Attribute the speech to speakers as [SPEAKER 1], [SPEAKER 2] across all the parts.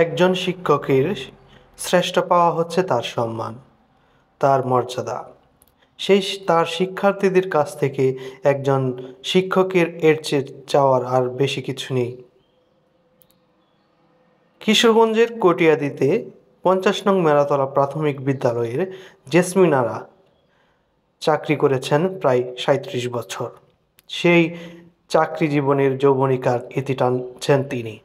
[SPEAKER 1] একজন শিক্ষকের শ্রেষ্ঠ পাওয়া হচ্ছে তার সম্মান, তার মর্যাদা। তার শিক্ষার্থীদের কাছ থেকে একজন শিক্ষকের এর চেয়ে চাওয়ার আর বেশি কিছু নেই। কিশোরগঞ্জের কটিয়াদীতে ৫০ নং মেলাতলা প্রাথমিক বিদ্যালয়ের জেসমিন আরা চাকরি করেছেন প্রায় ৩৭ বছর। সেই চাকরি জীবনের যৌবনিকার ইতি টানছেন তিনি।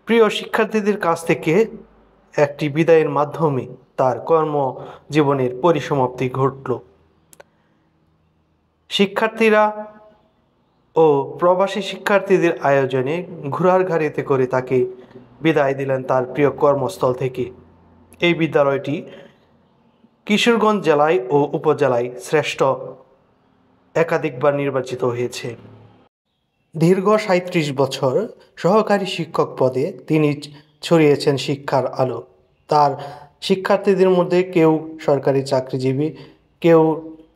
[SPEAKER 1] প্রিয় শিক্ষার্থীদের কাছ থেকে একটি বিদায়ের মাধ্যমে তার কর্মজীবনের পরিসমাপ্তি ঘটল। শিক্ষার্থীরা ও প্রবাসী শিক্ষার্থীদের আয়োজনে ঘোড়ার গাড়িতে করে তাকে বিদায় দিলেন তার প্রিয় কর্মস্থল থেকে। এই বিদ্যালয়টি কিশোরগঞ্জ জেলায় ও উপজেলায় শ্রেষ্ঠ একাধিকবার নির্বাচিত হয়েছে। দীর্ঘ ৩৭ বছর সহকারী শিক্ষক পদে তিনি ছড়িয়েছেন শিক্ষার আলো। তার শিক্ষার্থীদের মধ্যে কেউ সরকারি চাকরিজীবী, কেউ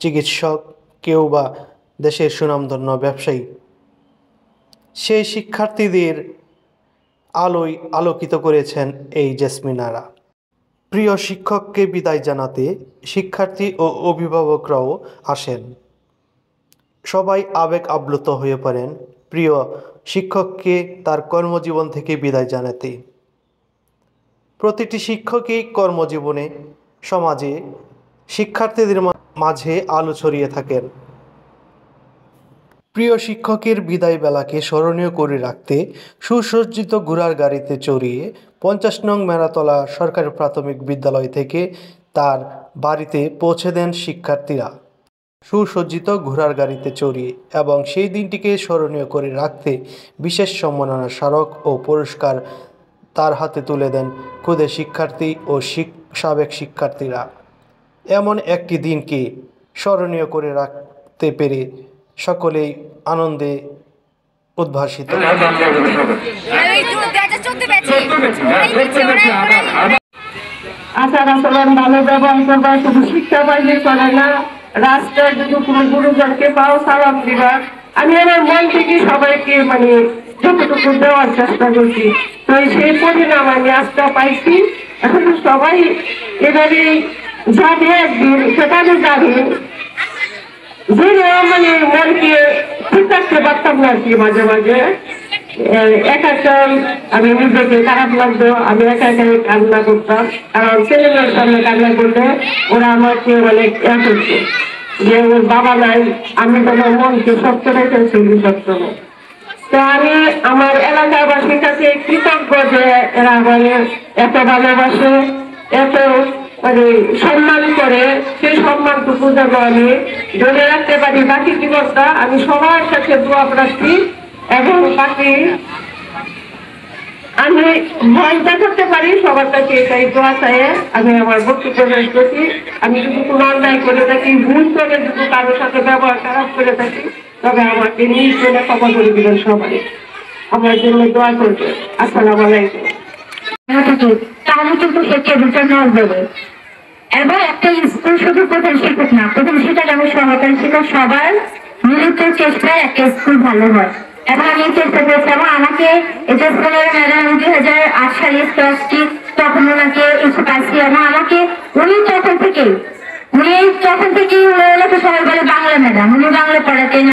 [SPEAKER 1] চিকিৎসক, কেউ বা দেশের সুনামধন্য ব্যবসায়ী। সেই শিক্ষার্থীদের আলোয় আলোকিত করেছেন এই জেসমিন আরা। প্রিয় শিক্ষককে বিদায় জানাতে শিক্ষার্থী ও অভিভাবকরাও আসেন। সবাই আবেগ আপ্লুত হয়ে পড়েন প্রিয় শিক্ষককে তার কর্মজীবন থেকে বিদায় জানাতে। প্রতিটি শিক্ষকই কর্মজীবনে সমাজে শিক্ষার্থীদের মাঝে আলো ছড়িয়ে থাকেন। প্রিয় শিক্ষকের বিদায় বেলাকে স্মরণীয় করে রাখতে সুসজ্জিত ঘোড়ার গাড়িতে চড়িয়ে ৫০ নং মেলাতলা সরকারি প্রাথমিক বিদ্যালয় থেকে তার বাড়িতে পৌঁছে দেন শিক্ষার্থীরা সুসজ্জিত ঘোড়ার গাড়িতে চড়িয়ে, এবং সেই দিনটিকে স্মরণীয় করে রাখতে বিশেষ সম্মাননা স্মারক ও পুরস্কার তার হাতে তুলে দেন খুদে শিক্ষার্থী ও সাবেক শিক্ষার্থীরা। এমন একটি দিনকে স্মরণীয় করে রাখতে পেরে সকলেই আনন্দে উদ্ভাসিত।
[SPEAKER 2] আচার আচরণ ভালো ব্যবহার করবা, শুধু শিক্ষা পাইলে চলে না, রাস্তায় যদি কোনো গুরুজনকে পাও সালাম দিবা। আমি আমার মন থেকে সবাইকে যতটুকু দেওয়ার চেষ্টা করছি, তো সেই পরিণাম আমি আজকে পাইছি। এখন সবাই এবারে যাবে একদিন, সেখানে যাবে যে মনকে ঠিক রাখতে পারতাম না আর কি। মাঝে মাঝে একাই আমি নিজেকে খারাপ লাগতো, আমি একাই কান্না করতাম, কারণ ছেলেমেয়ের সামনে কান্না করলে ওরা আমাকে করছে যে ওর বাবা নাই, আমি তোমার মনকে শক্ত রেখেছি শক্ত। তো আমি আমার এলাকাবাসীর কাছে কৃতজ্ঞ যে এরা এত ভালোবাসে, এত সম্মান করে। সেই সম্মানটুকু যেন আমি ধরে রাখতে পারি বাকি জীবনটা। আমি সবার কাছে দোয়া প্রার্থী, এবং বাকি আমি ভয় দেখাতে পারি সবার কাছে, এটাই দোয়া চাই। আমি আমার বক্তব্য শেষ করছি। আমি যদি কোনো অন্যায় করে থাকি, ভুল করে যদি কারোর সাথে ব্যবহার খারাপ করে থাকি, তবে আমাকে নিজ জন্য ক্ষমা করে দিবেন সবাই। আমার জন্য দোয়া করবে। আসসালামু আলাইকুম।
[SPEAKER 3] তাহলে কিন্তু শিক্ষা বিচার নেওয়া যাবে। এবং একটা স্কুল শুধু প্রধান শিক্ষক না, প্রধান শিক্ষক এবং সহকারী শিক্ষক সবার মিলিত চেষ্টায় একটা স্কুল ভালো হয়। এবং আমি চেষ্টা করেছি, এবং আমাকে এটা স্কুলের ম্যাডাম 2008 সালে ক্লাসটি তখন ওনাকে এসে পাইছি, এবং আমাকে উনি তখন থেকে সবাই বলে বাংলা ম্যাডাম, উনি বাংলা পড়াতেন,